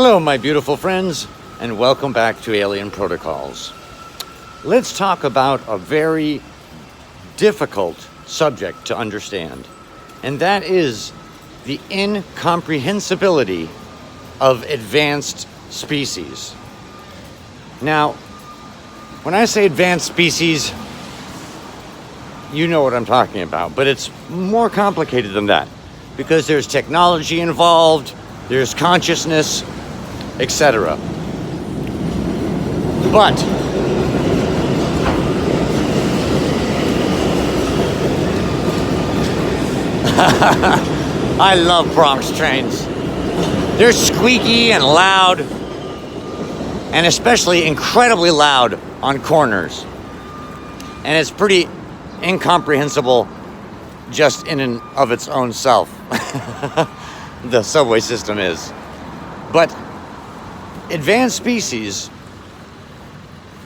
Hello, my beautiful friends, and welcome back to Alien Protocols. Let's talk about a very difficult subject to understand, and that is the incomprehensibility of advanced species. Now, when I say advanced species, you know what I'm talking about, but it's more complicated than that because there's technology involved, there's consciousness, etc. But I love Bronx trains. They're squeaky and loud, and especially incredibly loud on corners. And it's pretty incomprehensible just in and of its own self. The subway system is. But advanced species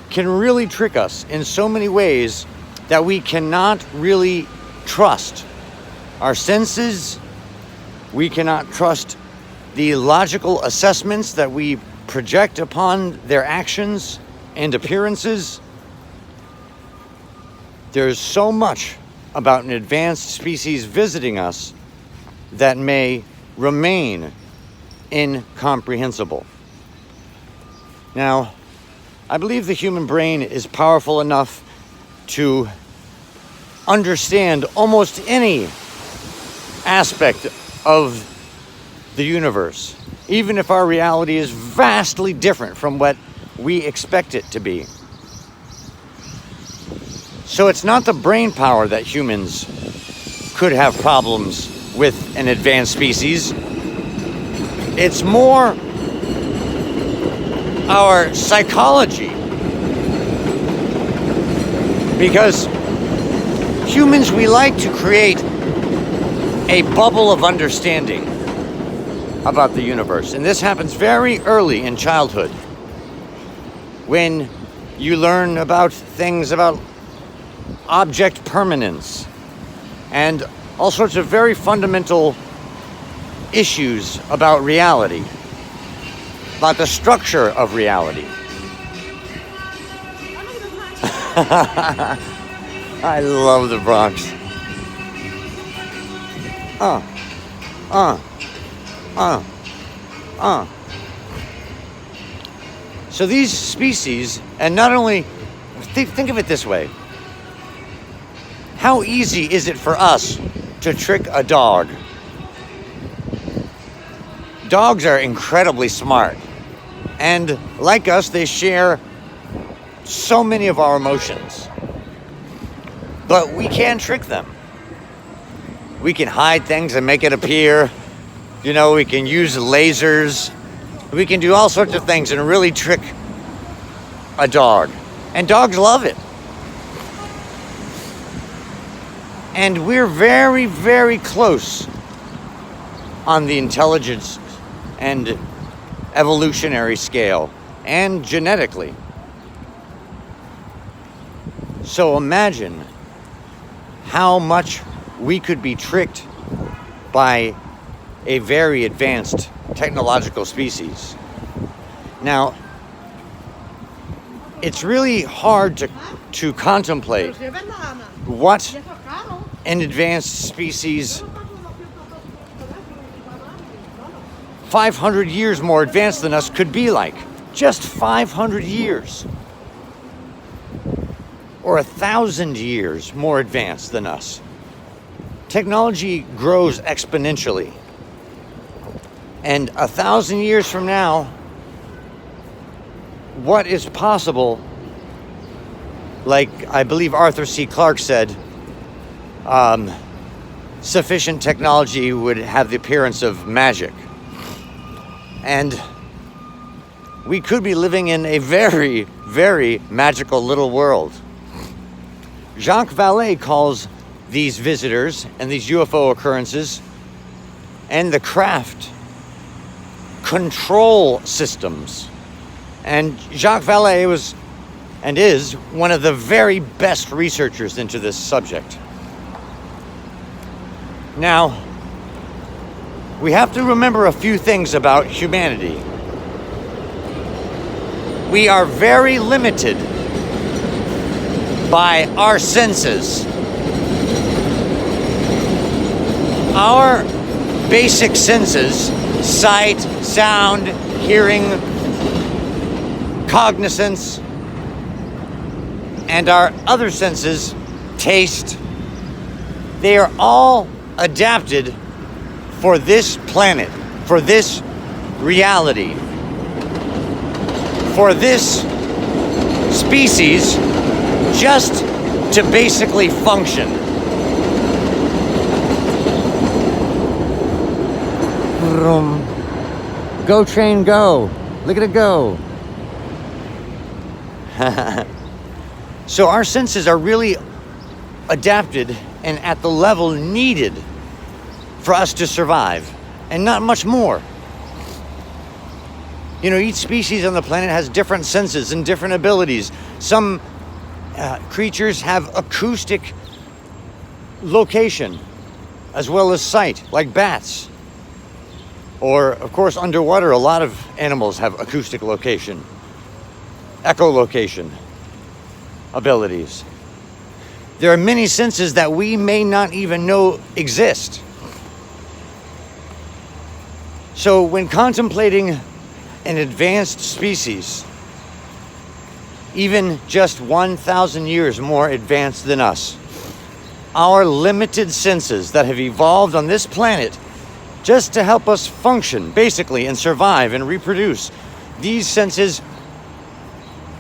can really trick us in so many ways that we cannot really trust our senses. We cannot trust the logical assessments that we project upon their actions and appearances. There's so much about an advanced species visiting us that may remain incomprehensible. Now, I believe the human brain is powerful enough to understand almost any aspect of the universe, even if our reality is vastly different from what we expect it to be. So it's not the brain power that humans could have problems with an advanced species. It's more our psychology. Because humans, we like to create a bubble of understanding about the universe. And this happens very early in childhood, when you learn about things about object permanence and all sorts of very fundamental issues about reality, about the structure of reality. I love the Bronx. So these species, and not only, think of it this way. How easy is it for us to trick a dog? Dogs are incredibly smart. And like us, they share so many of our emotions. But we can trick them. We can hide things and make it appear. You know, we can use lasers. We can do all sorts of things and really trick a dog. And dogs love it. And we're very, very close on the intelligence and evolutionary scale and genetically. So imagine how much we could be tricked by a very advanced technological species. Now, it's really hard to contemplate what an advanced species 500 years more advanced than us could be like. Just 500 years. Or 1,000 years more advanced than us. Technology grows exponentially. And 1,000 years from now, what is possible, like I believe Arthur C. Clarke said, sufficient technology would have the appearance of magic. And we could be living in a very, very magical little world. Jacques Vallée calls these visitors and these UFO occurrences and the craft control systems. And Jacques Vallée was and is one of the very best researchers into this subject. Now, we have to remember a few things about humanity. we are very limited by our senses. Our basic senses, sight, sound, hearing, cognizance, and our other senses, taste, they are all adapted for this planet, for this reality, for this species, just to basically function. Go train, go. Look at it go. So our senses are really adapted and at the level needed for us to survive, and not much more. You know, each species on the planet has different senses and different abilities. Some creatures have acoustic location as well as sight, like bats. Or, of course, underwater, a lot of animals have acoustic location, echolocation abilities. There are many senses that we may not even know exist. So when contemplating an advanced species, even just 1,000 years more advanced than us, our limited senses that have evolved on this planet just to help us function, basically, and survive and reproduce, these senses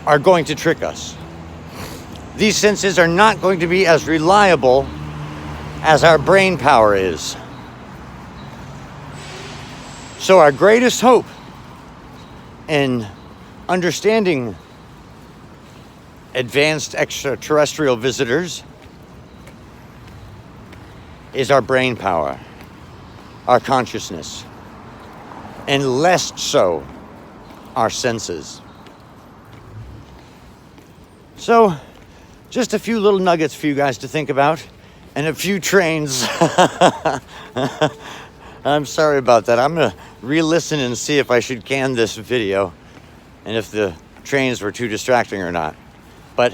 are going to trick us. These senses are not going to be as reliable as our brain power is. So our greatest hope in understanding advanced extraterrestrial visitors is our brain power, our consciousness, and less so our senses. So, just a few little nuggets for you guys to think about, and a few trains. I'm sorry about that. I'm gonna re-listen and see if I should can this video, and if the trains were too distracting or not. But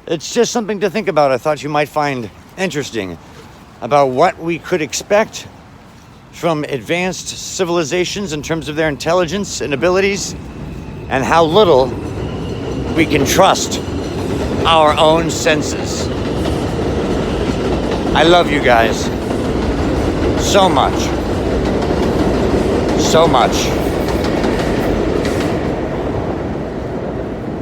it's just something to think about. I thought you might find interesting about what we could expect from advanced civilizations in terms of their intelligence and abilities, and how little we can trust our own senses. I love you guys so much. So much.